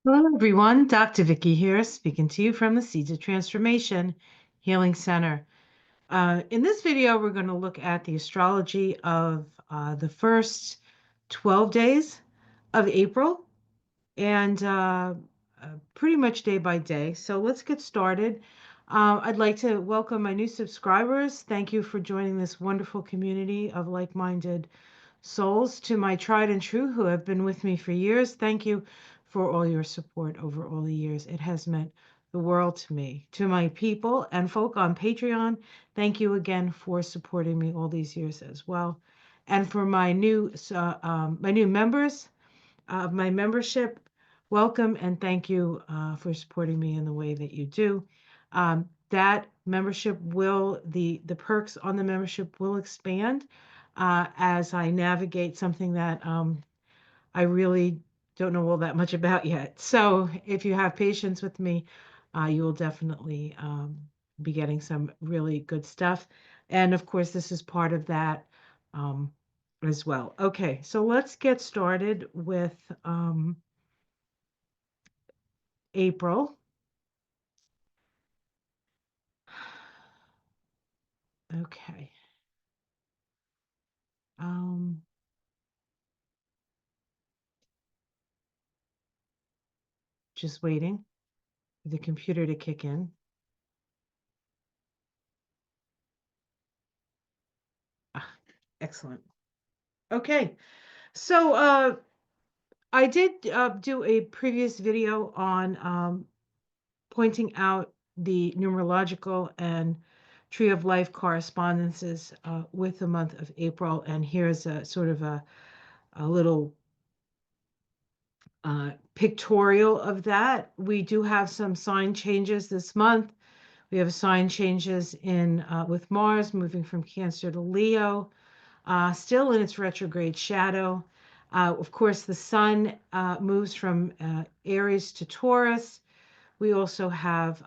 Hello, everyone. Dr. Vicky here, speaking to you from the Seeds of Transformation Healing Center. In this video, we're going to look at the astrology of the first 12 days of April and pretty much day by day. So let's get started. I'd like to welcome my new subscribers. Thank you for joining this wonderful community of like-minded souls. To my tried and true who have been with me for years, thank you for all your support over all the years. It has meant the world to me. To my people and folk on Patreon, thank you again for supporting me all these years as well. And for my new members of my membership, welcome and thank you for supporting me in the way that you do. That membership the perks on the membership will expand as I navigate something that I really don't know all that much about yet. So if you have patience with me, you will definitely be getting some really good stuff. And of course, this is part of that um, as well. Okay, so let's get started with April. Okay. Um, just waiting for the computer to kick in. Ah, excellent. Okay. So I did do a previous video on pointing out the numerological and Tree of Life correspondences with the month of April. And here's a sort of a little pictorial of that. We do have some sign changes this month. We have sign changes in with Mars moving from Cancer to Leo, still in its retrograde shadow. Of course, the Sun moves from Aries to Taurus. We also have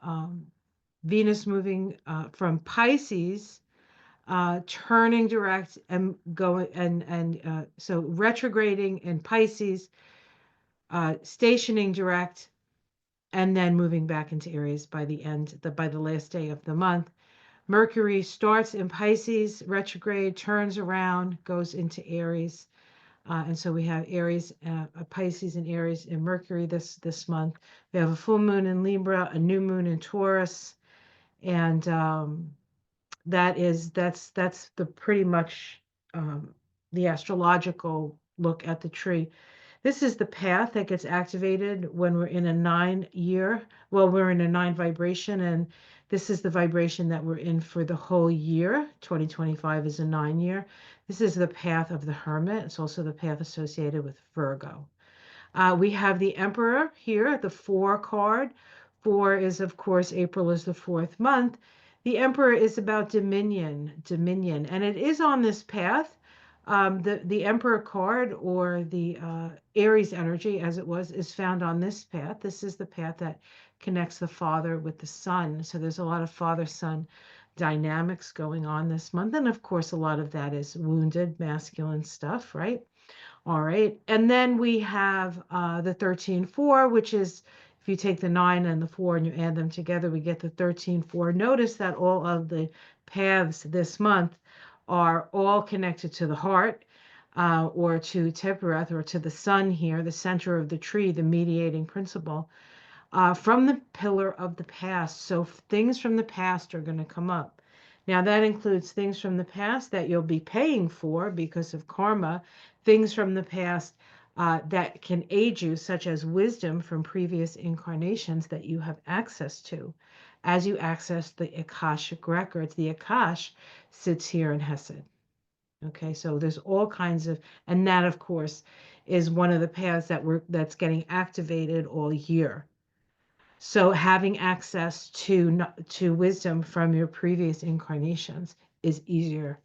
Venus moving from Pisces, turning direct and going and so retrograding in Pisces, stationing direct, and then moving back into Aries by the last day of the month. Mercury starts in Pisces, retrograde, turns around, goes into Aries. And so we have Aries, Pisces and Aries and Mercury this month. We have a full moon in Libra, a new moon in Taurus, and that's the pretty much the astrological look at the tree. This is the path that gets activated when we're in a 9 year. Well, we're in a 9 vibration, and this is the vibration that we're in for the whole year. 2025 is a 9 year. This is the path of the Hermit. It's also the path associated with Virgo. We have the Emperor here, the 4 card. 4 is, of course, April is the 4th month. The Emperor is about dominion, and it is on this path. The Emperor card, or the Aries energy, as it was, is found on this path. This is the path that connects the father with the son. So there's a lot of father-son dynamics going on this month. And of course, a lot of that is wounded masculine stuff, right? All right. And then we have the 13-4, which is if you take the 9 and the 4 and you add them together, we get the 13-4. Notice that all of the paths this month are all connected to the heart or to Teperath or to the sun here, the center of the tree, the mediating principle, from the pillar of the past. So things from the past are going to come up. Now, that includes things from the past that you'll be paying for because of karma, things from the past that can aid you, such as wisdom from previous incarnations that you have access to as you access the Akashic records. The Akash sits here in Hesed. Okay, so there's all kinds of, and that, of course, is one of the paths that's getting activated all year. So having access to wisdom from your previous incarnations is easier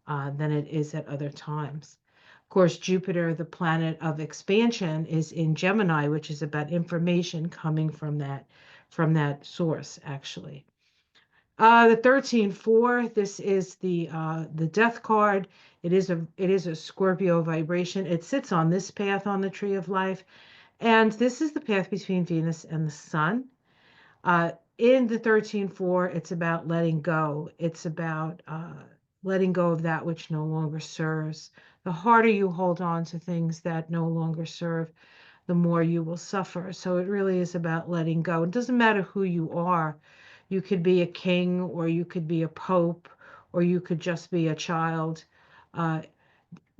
than it is at other times. Of course, Jupiter, the planet of expansion, is in Gemini, which is about information coming from that source, actually. The 13-4, this is the death card. It is a Scorpio vibration. It sits on this path on the Tree of Life. And this is the path between Venus and the Sun. In the 13-4, it's about letting go. It's about letting go of that which no longer serves. The harder you hold on to things that no longer serve, the more you will suffer. So it really is about letting go. It doesn't matter who you are. You could be a king, or you could be a pope, or you could just be a child. Uh,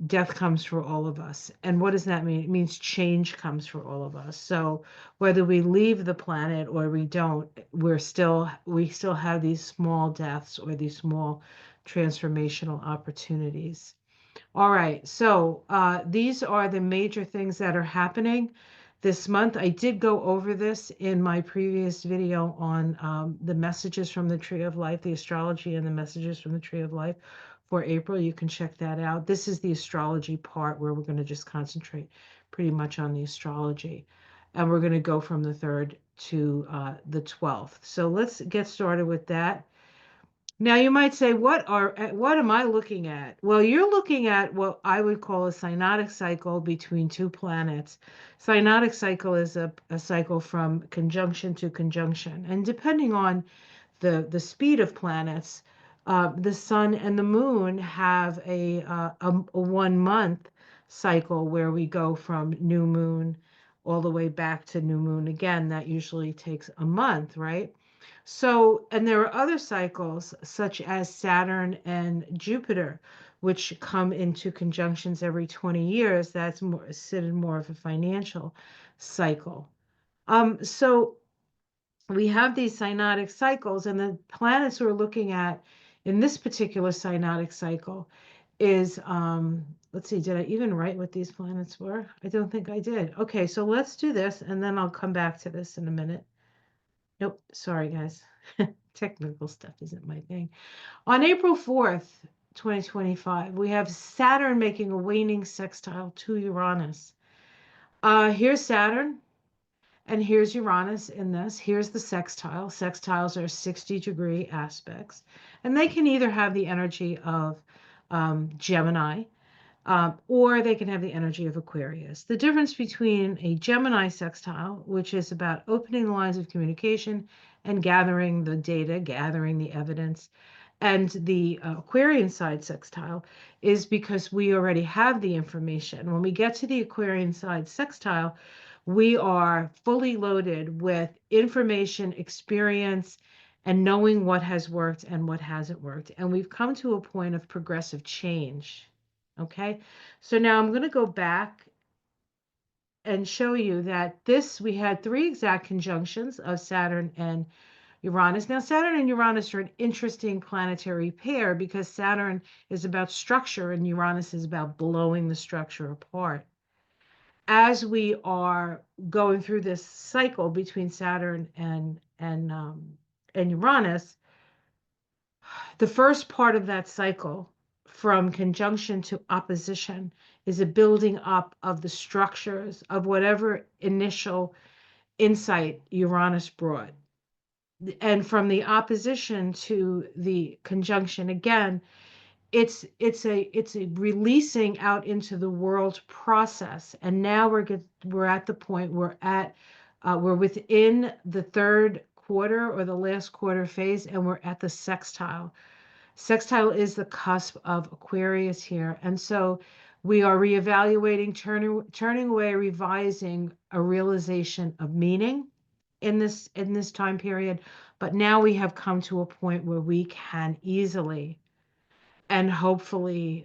Death comes for all of us. And what does that mean? It means change comes for all of us. So whether we leave the planet or we don't, we still have these small deaths or these small transformational opportunities. All right, so these are the major things that are happening this month. I did go over this in my previous video on the messages from the Tree of Life, the astrology and the messages from the Tree of Life for April. You can check that out. This is the astrology part where we're going to just concentrate pretty much on the astrology. And we're going to go from the 3rd to the 12th. So let's get started with that. Now you might say, what am I looking at? Well, you're looking at what I would call a synodic cycle between two planets. Synodic cycle is a cycle from conjunction to conjunction. And depending on the speed of planets, the sun and the moon have a 1 month cycle where we go from new moon all the way back to new moon again. That usually takes a month, right? So, and there are other cycles such as Saturn and Jupiter, which come into conjunctions every 20 years. That's more considered more of a financial cycle. So we have these synodic cycles, and the planets we're looking at in this particular synodic cycle is, let's see, did I even write what these planets were? I don't think I did. Okay, so let's do this, and then I'll come back to this in a minute. Nope, sorry guys. Technical stuff isn't my thing. On April 4th, 2025, we have Saturn making a waning sextile to Uranus. Here's Saturn, and here's Uranus in this. Here's the sextile. Sextiles are 60-degree aspects, and they can either have the energy of Gemini, or they can have the energy of Aquarius. The difference between a Gemini sextile, which is about opening the lines of communication and gathering the data, gathering the evidence, and the Aquarian side sextile is because we already have the information. When we get to the Aquarian side sextile, we are fully loaded with information, experience, and knowing what has worked and what hasn't worked. And we've come to a point of progressive change. Okay, so now I'm going to go back and show you that we had 3 exact conjunctions of Saturn and Uranus. Now, Saturn and Uranus are an interesting planetary pair because Saturn is about structure and Uranus is about blowing the structure apart. As we are going through this cycle between Saturn and Uranus, the first part of that cycle, from conjunction to opposition, is a building up of the structures of whatever initial insight Uranus brought. And from the opposition to the conjunction again, it's a releasing out into the world process. And now we're at the point we're within the 3rd quarter or the last quarter phase, and we're at the sextile. Sextile is the cusp of Aquarius here. And so we are reevaluating, turning away, revising a realization of meaning in this time period. But now we have come to a point where we can easily and hopefully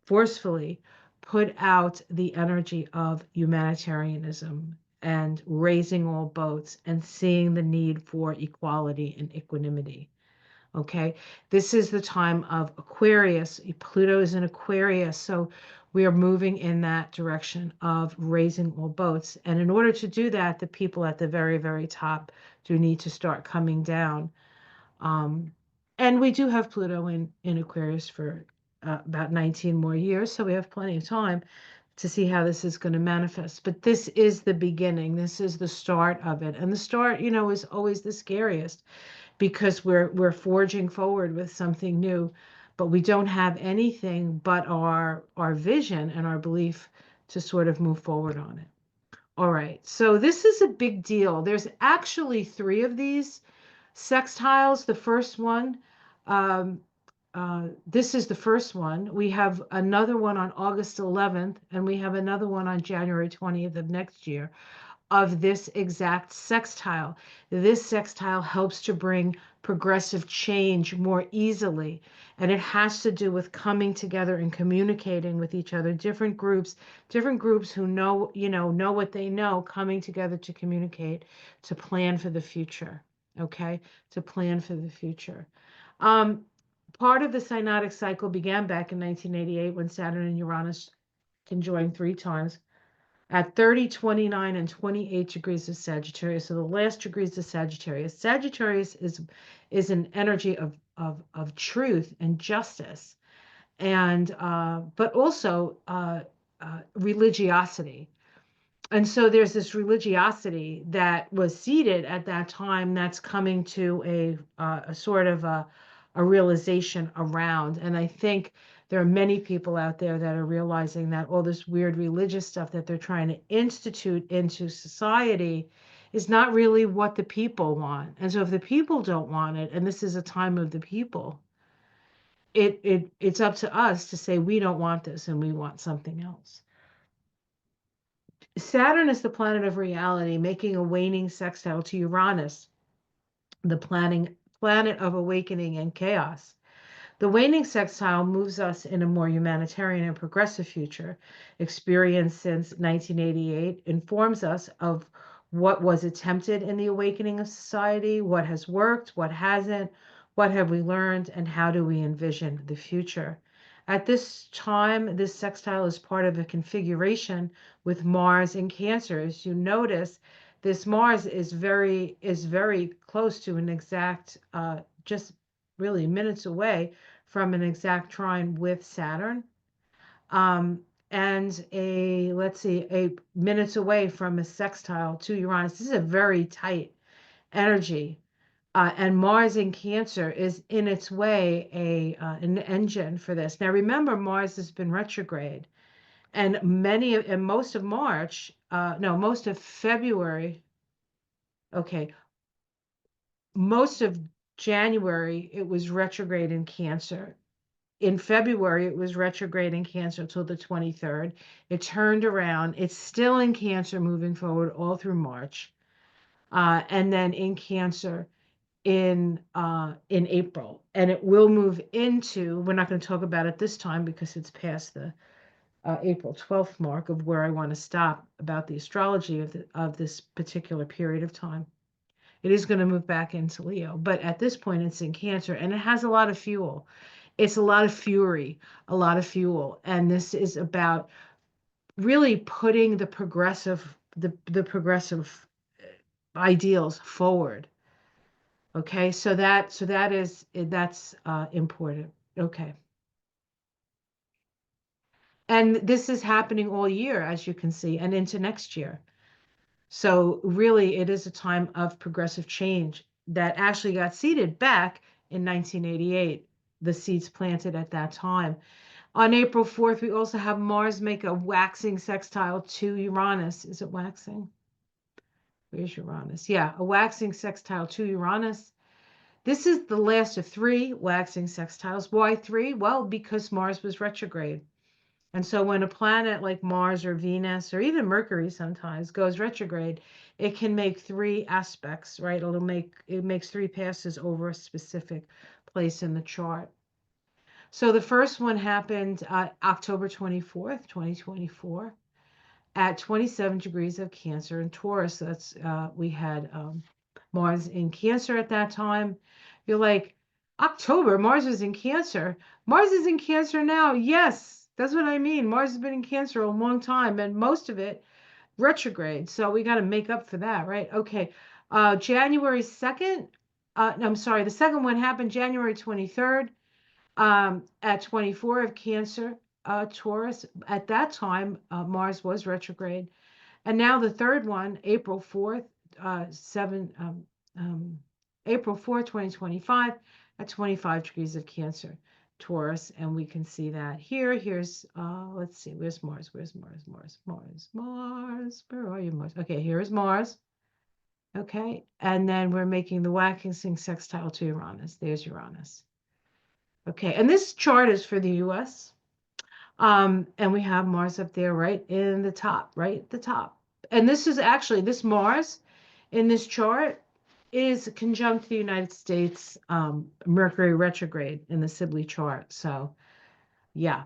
forcefully put out the energy of humanitarianism and raising all boats and seeing the need for equality and equanimity. Okay, this is the time of Aquarius. Pluto is in Aquarius, so we are moving in that direction of raising all boats. And in order to do that, the people at the very, very top do need to start coming down. And we do have Pluto in Aquarius for about 19 more years, so we have plenty of time to see how this is going to manifest. But this is the beginning. This is the start of it. And the start, is always the scariest because we're forging forward with something new, but we don't have anything but our vision and our belief to sort of move forward on it. All right, so this is a big deal. There's actually three of these sextiles. The first one, um, this is the first one. We have another one on August 11th, and we have another one on January 20th of next year of this exact sextile. This sextile helps to bring progressive change more easily. And it has to do with coming together and communicating with each other, different groups who know what they know, coming together to communicate, to plan for the future. Okay, to plan for the future. Um, Part of the synodic cycle began back in 1988 when Saturn and Uranus conjoined three times at 30, 29, and 28 degrees of Sagittarius. So the last degrees of Sagittarius. Sagittarius is an energy of truth and justice, and but also religiosity. And so there's this religiosity that was seated at that time that's coming to a sort of a realization around. And I think there are many people out there that are realizing that all this weird religious stuff that they're trying to institute into society is not really what the people want. And so if the people don't want it, and this is a time of the people, it's up to us to say we don't want this and we want something else. Saturn is the planet of reality, making a waning sextile to Uranus, the planet of awakening and chaos. The waning sextile moves us in a more humanitarian and progressive future. Experience since 1988 informs us of what was attempted in the awakening of society, what has worked, what hasn't, what have we learned, and how do we envision the future. At this time, this sextile is part of a configuration with Mars in Cancer. As you notice, this Mars is very close to an exact, just really minutes away from an exact trine with Saturn, and let's see, a minutes away from a sextile to Uranus. This is a very tight energy. And Mars in Cancer is in its way an engine for this. Now, remember, Mars has been retrograde, and most of March, no, most of February, okay, most of January, it was retrograde in Cancer. In February, it was retrograde in Cancer until the 23rd. It turned around. It's still in Cancer moving forward all through March. And then in Cancer in April. And it will move into, we're not going to talk about it this time because it's past the April 12th mark of where I want to stop about the astrology of this particular period of time. It is going to move back into Leo, but at this point it's in Cancer and it has a lot of fuel. It's a lot of fury, a lot of fuel. And this is about really putting the progressive ideals forward. Okay, that's important. Okay. And this is happening all year, as you can see, and into next year. So really, it is a time of progressive change that actually got seeded back in 1988, the seeds planted at that time. On April 4th, we also have Mars make a waxing sextile to Uranus. Is it waxing? Where's Uranus? Yeah, a waxing sextile to Uranus. This is the last of three waxing sextiles. Why three? Well, because Mars was retrograde. And so when a planet like Mars or Venus or even Mercury sometimes goes retrograde, it can make three aspects, right? It makes three passes over a specific place in the chart. So the first one happened October 24th, 2024 at 27 degrees of Cancer in Taurus. That's we had Mars in Cancer at that time. You're like, October, Mars was in Cancer. Mars is in Cancer now. Yes, that's what I mean. Mars has been in Cancer a long time, and most of it retrograde. So we got to make up for that, right? Okay. January 2nd, no, I'm sorry, the second one happened January 23rd at 24 of Cancer, Taurus. At that time, Mars was retrograde. And now the third one, April 4th, 7, April 4th, 2025, at 25 degrees of Cancer. Taurus, and we can see that here. Here's, let's see, where's Mars? Where's Mars? Mars. Where are you, Mars? Okay, here's Mars. Okay, and then we're making the waxing sextile to Uranus. There's Uranus. Okay, and this chart is for the US. And we have Mars up there right in the top, right at the top. And this is actually, this Mars in this chart is conjunct the United States Mercury retrograde in the Sibley chart. So, yeah.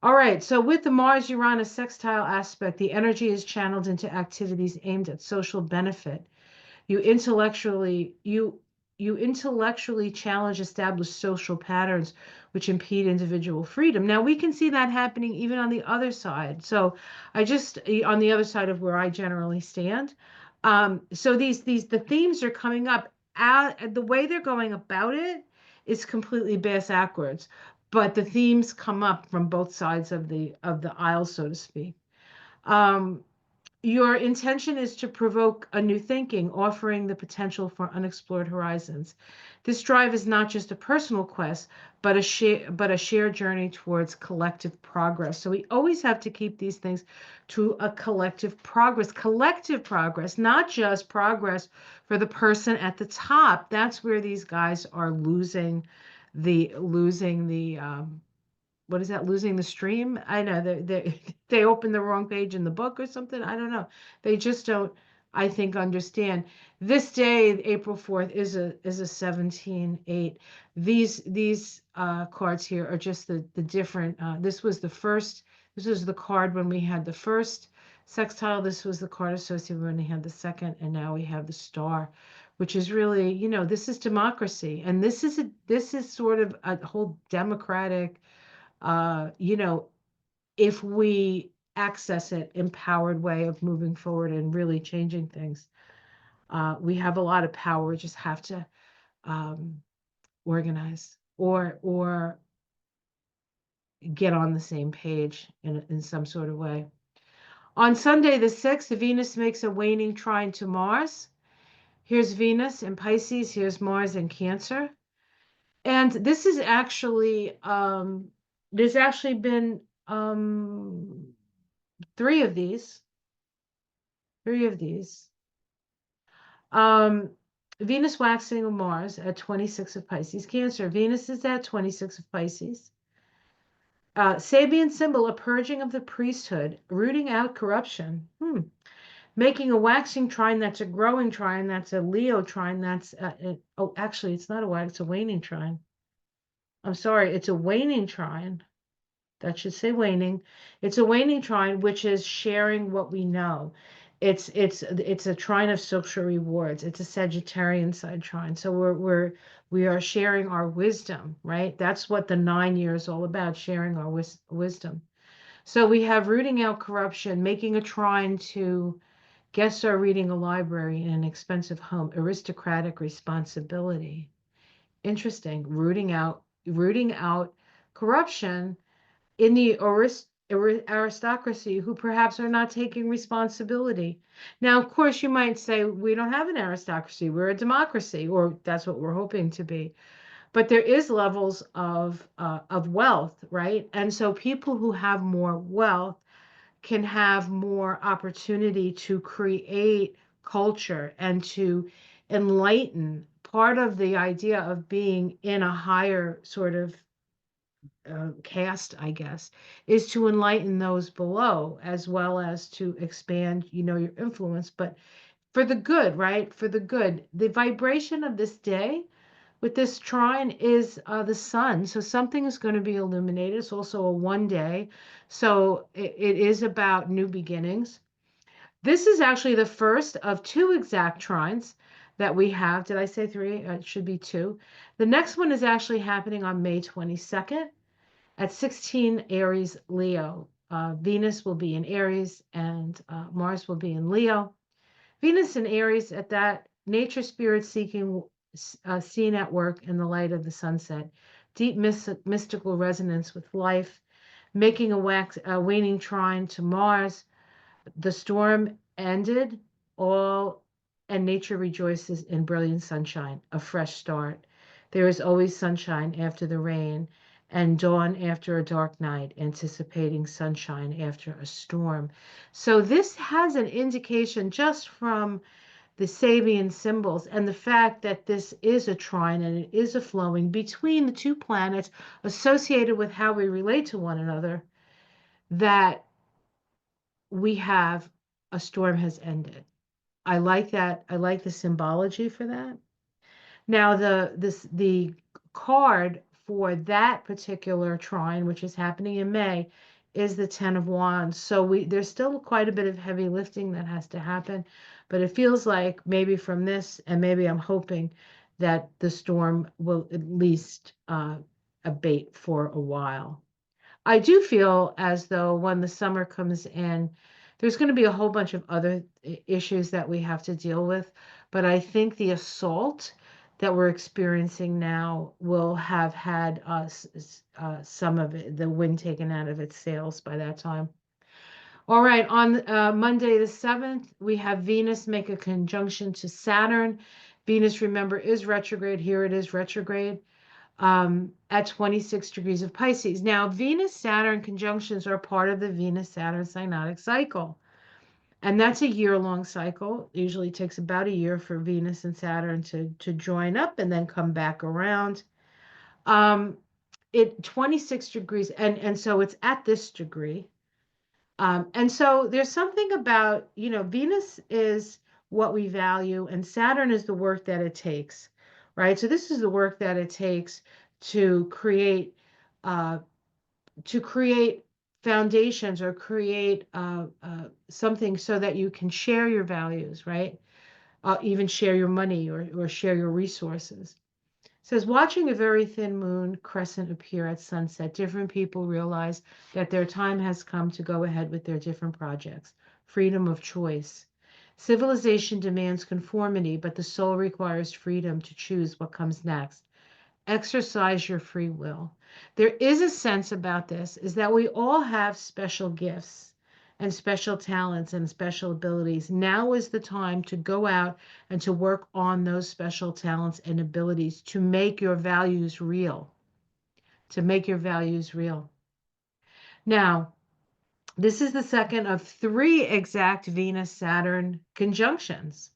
All right. So, with the Mars Uranus sextile aspect, the energy is channeled into activities aimed at social benefit. You intellectually you you intellectually challenge established social patterns which impede individual freedom. Now we can see that happening even on the other side. So I just on the other side of where I generally stand. So these the themes are coming up. The way they're going about it is completely backwards, but the themes come up from both sides of the aisle, so to speak. Um, your intention is to provoke a new thinking, offering the potential for unexplored horizons. This drive is not just a personal quest, but a shared journey towards collective progress. So we always have to keep these things to a collective progress, not just progress for the person at the top. That's where these guys are losing the what is that, losing the stream? I know they they opened the wrong page in the book or something. I don't know. They just don't, I think, understand. This day, April 4th, is a 17/8. These cards here are just the different. This was the card when we had the first sextile. This was the card associated when we had the second, and now we have the star, which is really, this is democracy, and this is sort of a whole democratic, uh, you know, if we access it, empowered way of moving forward and really changing things. We have a lot of power. We just have to um, organize or get on the same page in some sort of way. On Sunday, the 6th, Venus makes a waning trine to Mars. Here's Venus in Pisces. Here's Mars in Cancer. And this is actually, there's actually been three of these. Three of these. Um, Venus waxing of Mars at 26 of Pisces. Cancer. Venus is at 26 of Pisces. Sabian symbol, a purging of the priesthood, rooting out corruption. Making a waxing trine that's a growing trine, that's a Leo trine, oh, actually, it's not a wax, it's a waning trine. I'm sorry, it's a waning trine. That should say waning. It's a waning trine, which is sharing what we know. It's a trine of social rewards. It's a Sagittarian side trine. So we are sharing our wisdom, right? That's what the 9 year is all about, sharing our wisdom. So we have rooting out corruption, making a trine to guests are reading a library in an expensive home, aristocratic responsibility. Interesting. Rooting out corruption in the aristocracy who perhaps are not taking responsibility. Now, of course, you might say we don't have an aristocracy, we're a democracy, or that's what we're hoping to be. But there is levels of wealth, right? And so people who have more wealth can have more opportunity to create culture and to enlighten. Part of the idea of being in a higher sort of caste, I guess, is to enlighten those below as well as to expand, your influence, but for the good, right? For the good. The vibration of this day with this trine is the sun. So something is going to be illuminated. It's also a 1 day. So it is about new beginnings. This is actually the first of two exact trines that we have. Did I say three? It should be two. The next one is actually happening on May 22nd. At 16 Aries Leo, Venus will be in Aries and Mars will be in Leo. Venus in Aries at that nature spirit seeking, seen at work in the light of the sunset, deep mystical resonance with life, making a waning trine to Mars. The storm ended, all and nature rejoices in brilliant sunshine, a fresh start. There is always sunshine after the rain. and dawn after a dark night, anticipating sunshine after a storm. So this has an indication just from the Sabian symbols and the fact that this is a trine and it is a flowing between the two planets associated with how we relate to one another, that we have a storm has ended. I like that. I like the symbology for that. Now the card for that particular trine, which is happening in May, is the Ten of Wands. So there's still quite a bit of heavy lifting that has to happen, but it feels like maybe from this, and maybe I'm hoping that the storm will at least abate for a while. I do feel as though when the summer comes in, there's going to be a whole bunch of other issues that we have to deal with. But I think the assault that we're experiencing now will have had some of the wind taken out of its sails by that time. All right, on Monday the 7th, we have Venus make a conjunction to Saturn. Venus, remember, is retrograde. Here it is retrograde at 26 degrees of Pisces. Now, Venus-Saturn conjunctions are part of the Venus-Saturn synodic cycle. And that's a year-long cycle. It usually takes about a year for Venus and Saturn to join up and then come back around. It 26 degrees, and so it's at this degree. And so there's something about, Venus is what we value, and Saturn is the work that it takes, right? So this is the work that it takes to create uh, to create foundations or create something so that you can share your values, right? Even share your money or share your resources. Says watching a very thin moon crescent appear at sunset, different people realize that their time has come to go ahead with their different projects. Freedom of choice. Civilization demands conformity, but the soul requires freedom to choose what comes next. Exercise your free will. There is a sense about this, is that we all have special gifts and special talents and special abilities. Now is the time to go out and to work on those special talents and abilities to make your values real, to make your values real. Now, this is the second of 3 exact Venus-Saturn conjunctions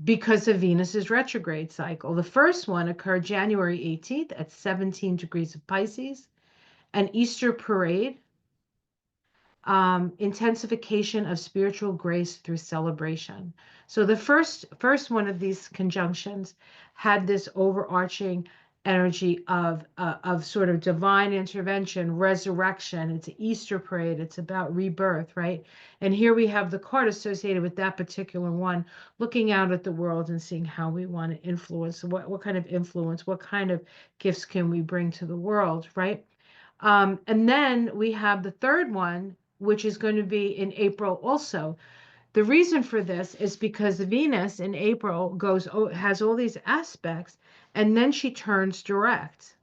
because of Venus's retrograde cycle. The first one occurred January 18th at 17 degrees of Pisces, an Easter parade, intensification of spiritual grace through celebration. So the first one of these conjunctions had this overarching energy of sort of divine intervention, resurrection. It's an Easter parade. It's about rebirth, right? And here we have the card associated with that particular one, looking out at the world and seeing how we want to influence, what kind of influence, what kind of gifts can we bring to the world, right? And then we have the third one, which is going to be in April also. The reason for this is because Venus in April has all these aspects, and then she turns direct.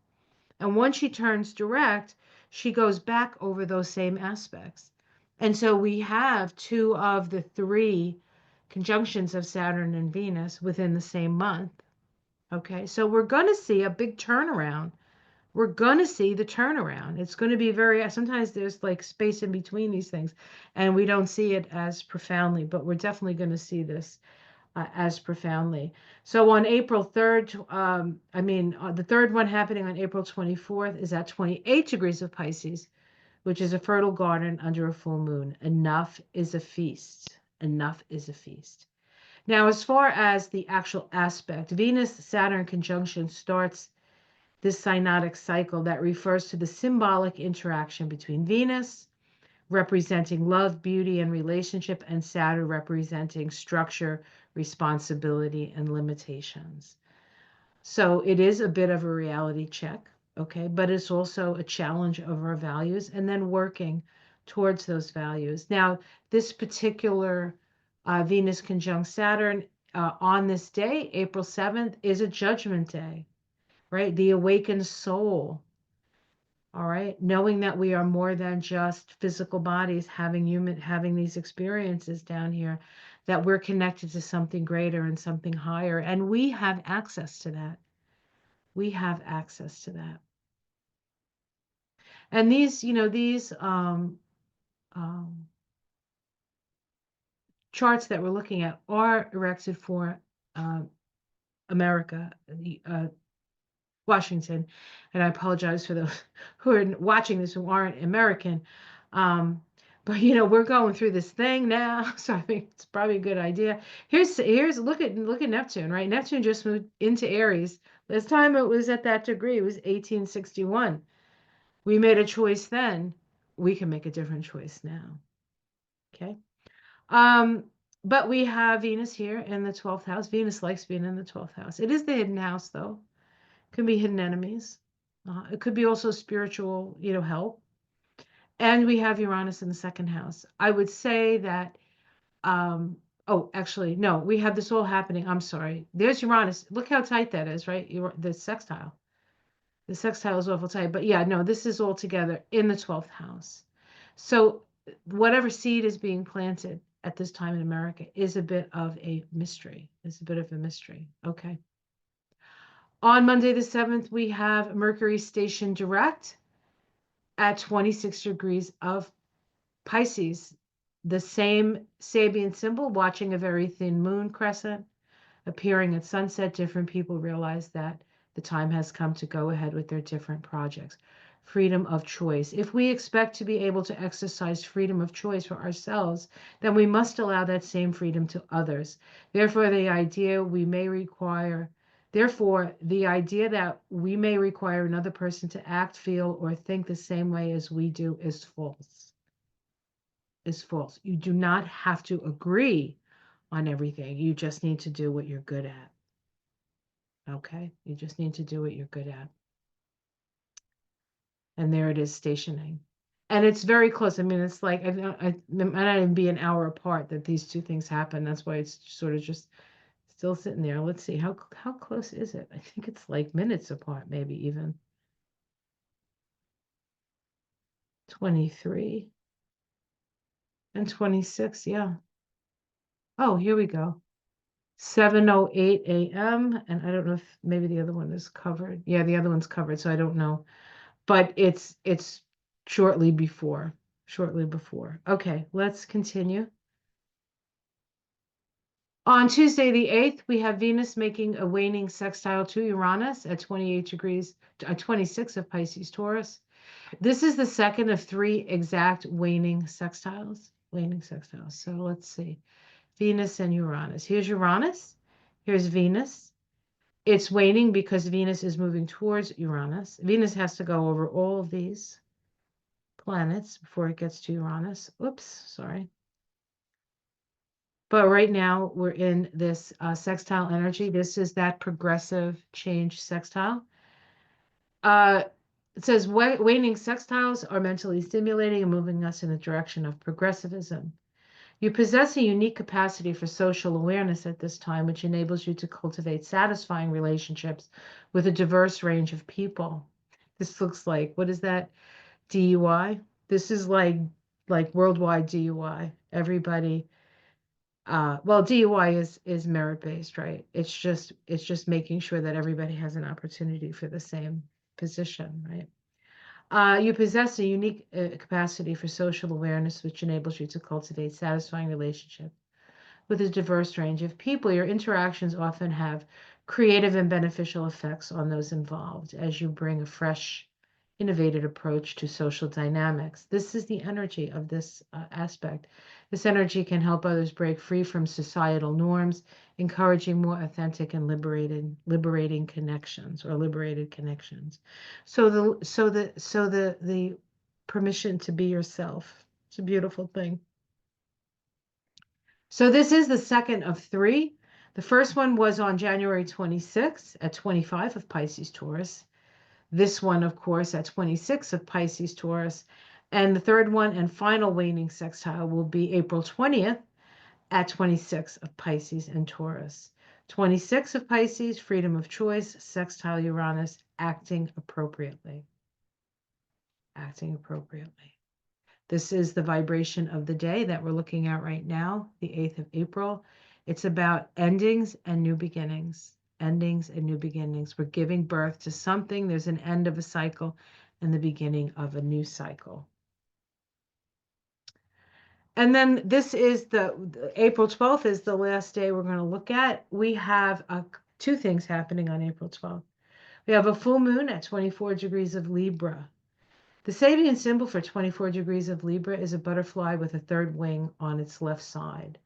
And once she turns direct, she goes back over those same aspects. And so we have 2 of the 3 conjunctions of Saturn and Venus within the same month. Okay, so we're going to see a big turnaround. We're going to see the turnaround. It's going to be sometimes there's like space in between these things, and we don't see it as profoundly, but we're definitely going to see this as profoundly. So on April 3rd, the third one happening on April 24th is at 28 degrees of Pisces, which is a fertile garden under a full moon. Enough is a feast. Enough is a feast. Now, as far as the actual aspect, Venus-Saturn conjunction starts this synodic cycle that refers to the symbolic interaction between Venus, representing love, beauty, and relationship, and Saturn representing structure, responsibility, and limitations. So it is a bit of a reality check, okay, but it's also a challenge of our values and then working towards those values. Now, this particular Venus conjunct Saturn on this day, April 7th, is a judgment day, right? The awakened soul. All right. Knowing that we are more than just physical bodies having these experiences down here, that we're connected to something greater and something higher. And we have access to that. We have access to that. And these um, charts that we're looking at are erected for um, America, Washington. And I apologize for those who are watching this who aren't American. Um, but we're going through this thing now, so I think it's probably a good idea. Here's look at Neptune, right? Neptune just moved into Aries. Last time it was at that degree, it was 1861. We made a choice then. We can make a different choice now. Okay. Um, but we have Venus here in the 12th house. Venus likes being in the 12th house. It is the hidden house, though. Can be hidden enemies. It could be also spiritual, help. And we have Uranus in the second house. I would say that, oh, actually, no, we have this all happening. I'm sorry. There's Uranus. Look how tight that is, right? The sextile. The sextile is awful tight. But yeah, no, this is all together in the 12th house. So whatever seed is being planted at this time in America is a bit of a mystery. It's a bit of a mystery. Okay. On Monday the 7th, we have Mercury stationed direct at 26 degrees of Pisces. The same Sabian symbol, watching a very thin moon crescent appearing at sunset. Different people realize that the time has come to go ahead with their different projects. Freedom of choice. If we expect to be able to exercise freedom of choice for ourselves, then we must allow that same freedom to others. Therefore, the idea that we may require another person to act, feel, or think the same way as we do is false. Is false. You do not have to agree on everything. You just need to do what you're good at. Okay? You just need to do what you're good at. And there it is stationing. And it's very close. I mean, it's like, it might not even be an hour apart that these two things happen. That's why it's sort of just still sitting there. Let's see, how close is it? I think it's like minutes apart, maybe even. 23 and 26, yeah. Oh, here we go. 7:08 a.m. And I don't know if maybe the other one is covered. Yeah, the other one's covered, so I don't know. But it's shortly before. Shortly before. Okay, let's continue. On Tuesday the 8th, we have Venus making a waning sextile to Uranus at 28 degrees, 26 of Pisces Taurus. This is the second of 3 exact waning sextiles. Waning sextiles. So let's see. Venus and Uranus. Here's Uranus. Here's Venus. It's waning because Venus is moving towards Uranus. Venus has to go over all of these planets before it gets to Uranus. Oops, sorry. But right now we're in this sextile energy. This is that progressive change sextile. It says waning sextiles are mentally stimulating and moving us in the direction of progressivism. You possess a unique capacity for social awareness at this time, which enables you to cultivate satisfying relationships with a diverse range of people. This looks like, what is that? DUI? This is like worldwide DUI. Everybody, well, DUI is merit-based, right? It's just making sure that everybody has an opportunity for the same position, right? You possess a unique capacity for social awareness, which enables you to cultivate satisfying relationships with a diverse range of people. Your interactions often have creative and beneficial effects on those involved as you bring a fresh, innovative approach to social dynamics. This is the energy of this aspect. This energy can help others break free from societal norms, encouraging more authentic and liberating connections or liberated connections. So the permission to be yourself. It's a beautiful thing. So this is the second of 3. The first one was on January 26th at 25 of Pisces Taurus. This one, of course, at 26 of Pisces Taurus. And the third one and final waning sextile will be April 20th at 26 of Pisces and Taurus. 26 of Pisces, freedom of choice, sextile Uranus, acting appropriately. Acting appropriately. This is the vibration of the day that we're looking at right now, the 8th of April. It's about endings and new beginnings. Endings and new beginnings. We're giving birth to something. There's an end of a cycle and the beginning of a new cycle. And then this is the April 12th is the last day we're going to look at. We have two things happening on April 12th. We have a full moon at 24 degrees of Libra. The Sabian symbol for 24 degrees of Libra is a butterfly with a third wing on its left side.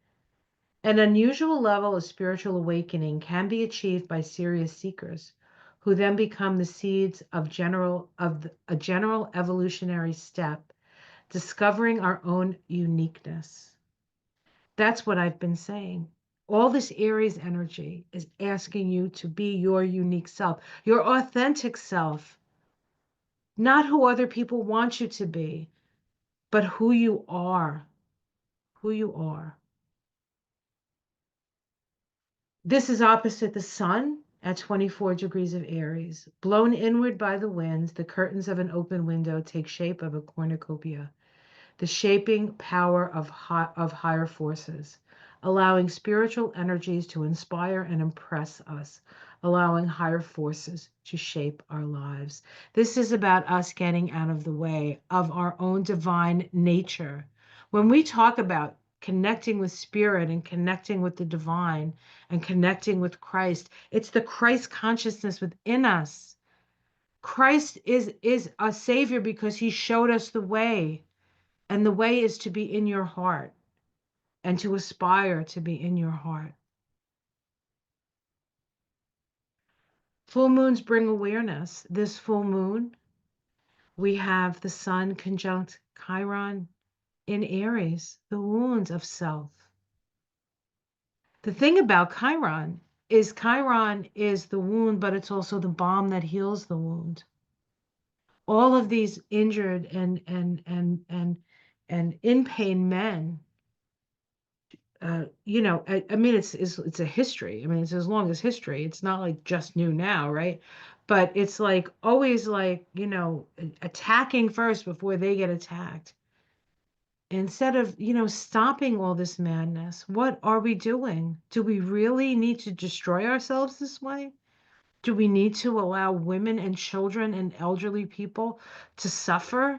An unusual level of spiritual awakening can be achieved by serious seekers, who then become the seeds of a general evolutionary step, discovering our own uniqueness. That's what I've been saying. All this Aries energy is asking you to be your unique self, your authentic self, not who other people want you to be, but who you are, who you are. This is opposite the sun at 24 degrees of Aries. Blown inward by the winds, the curtains of an open window take shape of a cornucopia, the shaping power of higher forces, allowing spiritual energies to inspire and impress us, allowing higher forces to shape our lives. This is about us getting out of the way of our own divine nature. When we talk about connecting with spirit and connecting with the divine and connecting with Christ, it's the Christ consciousness within us. Christ is a savior because he showed us the way. And the way is to be in your heart and to aspire to be in your heart. Full moons bring awareness. This full moon, we have the sun conjunct Chiron in Aries, the wounds of self. The thing about Chiron is the wound, but it's also the balm that heals the wound. All of these injured and in pain men, I mean, it's a history. I mean, it's as long as history. It's not like just new now, right? But it's like always like, attacking first before they get attacked. Instead of, stopping all this madness, what are we doing? Do we really need to destroy ourselves this way? Do we need to allow women and children and elderly people to suffer,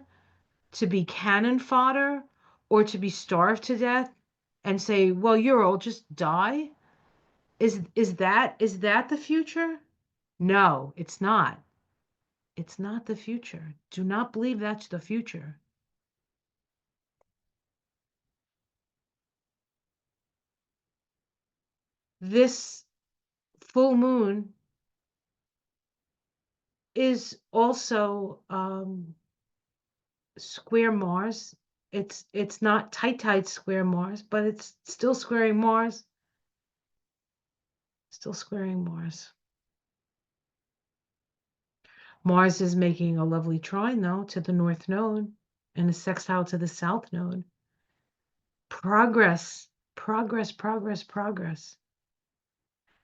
to be cannon fodder, or to be starved to death and say, well, you're old, just die? Is that the future? No, it's not. It's not the future. Do not believe that's the future. This full moon is also square Mars. It's not tight square Mars, but it's still squaring Mars. Still squaring Mars. Mars is making a lovely trine, though, to the north node and a sextile to the south node. Progress, progress, progress, progress.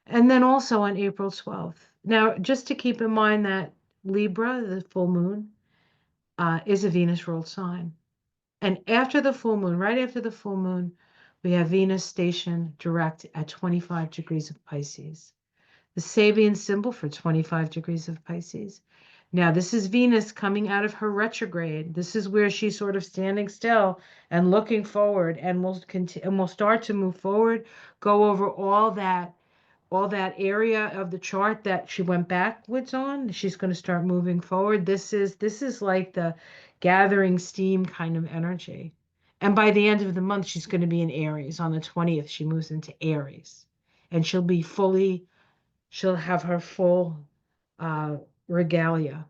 And then also on April 12th. Now, just to keep in mind that Libra, the full moon, is a Venus ruled sign. And after the full moon, right after the full moon, we have Venus stationed direct at 25 degrees of Pisces. The Sabian symbol for 25 degrees of Pisces. Now, this is Venus coming out of her retrograde. This is where she's sort of standing still and looking forward, and we'll start to move forward, go over all that area of the chart that she went backwards on. She's going to start moving forward. This is like the gathering steam kind of energy. And by the end of the month, she's going to be in Aries. On the 20th, she moves into Aries. And she'll have her full regalia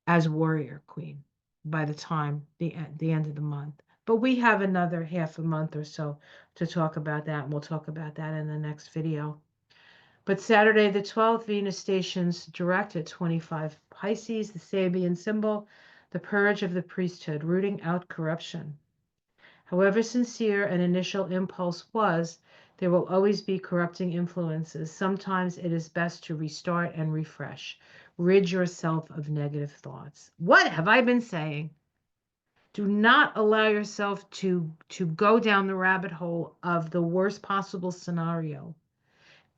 as warrior queen by the time the end of the month. But we have another half a month or so to talk about that, and we'll talk about that in the next video. But Saturday the 12th, Venus stations direct at 25 Pisces, the Sabian symbol, the purge of the priesthood, rooting out corruption. However sincere an initial impulse was, there will always be corrupting influences. Sometimes it is best to restart and refresh. Rid yourself of negative thoughts. What have I been saying? Do not allow yourself to go down the rabbit hole of the worst possible scenario.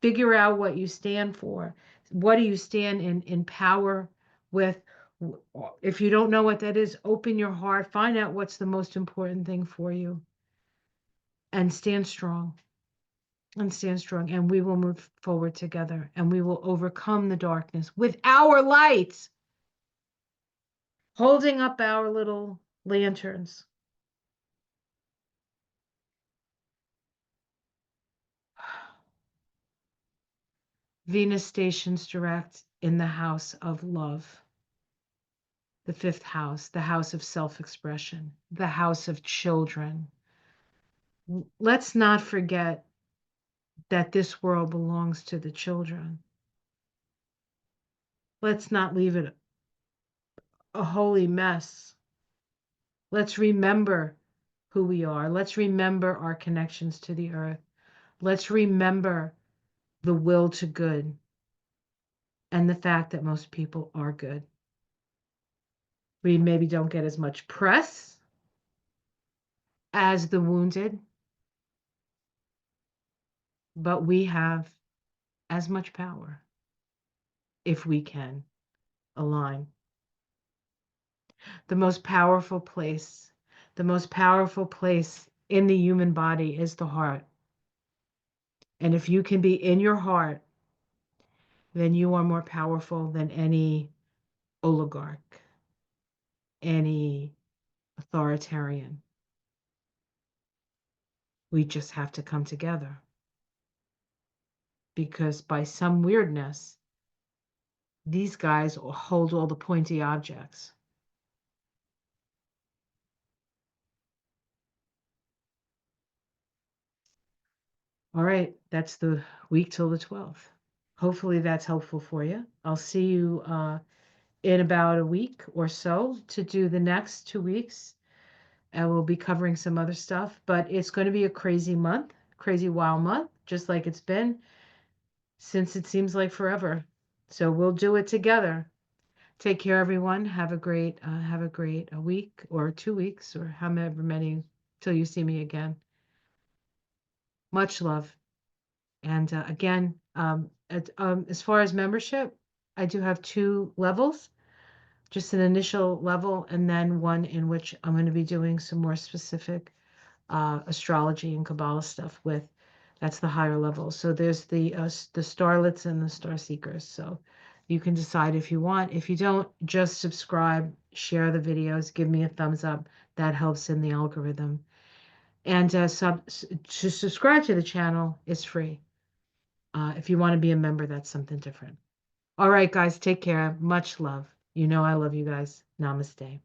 Figure out what you stand for. What do you stand in power with? If you don't know what that is, open your heart, find out what's the most important thing for you, and stand strong. And stand strong, and we will move forward together, and we will overcome the darkness with our lights, holding up our little lanterns. Venus stations direct in the house of love, the fifth house, the house of self-expression, the house of children. Let's not forget that this world belongs to the children. Let's not leave it a holy mess. Let's remember who we are. Let's remember our connections to the earth. Let's remember the will to good and the fact that most people are good. We maybe don't get as much press as the wounded, but we have as much power if we can align. The most powerful place in the human body is the heart. And if you can be in your heart, then you are more powerful than any oligarch, any authoritarian. We just have to come together. Because by some weirdness, these guys hold all the pointy objects. All right, that's the week till the 12th. Hopefully that's helpful for you. I'll see you in about a week or so to do the next 2 weeks. And we'll be covering some other stuff, but it's going to be a crazy month, crazy wild month, just like it's been since it seems like forever. So we'll do it together. Take care, everyone. Have a great a week or 2 weeks or however many till you see me again. Much love. And again, as far as membership, I do have 2 levels, just an initial level, and then one in which I'm going to be doing some more specific astrology and Kabbalah stuff with. That's the higher level. So there's the starlets and the star seekers. So you can decide if you want. If you don't, just subscribe, share the videos, give me a thumbs up. That helps in the algorithm. And to subscribe to the channel is free. If you want to be a member, that's something different. All right, guys, take care. Much love. You know I love you guys. Namaste.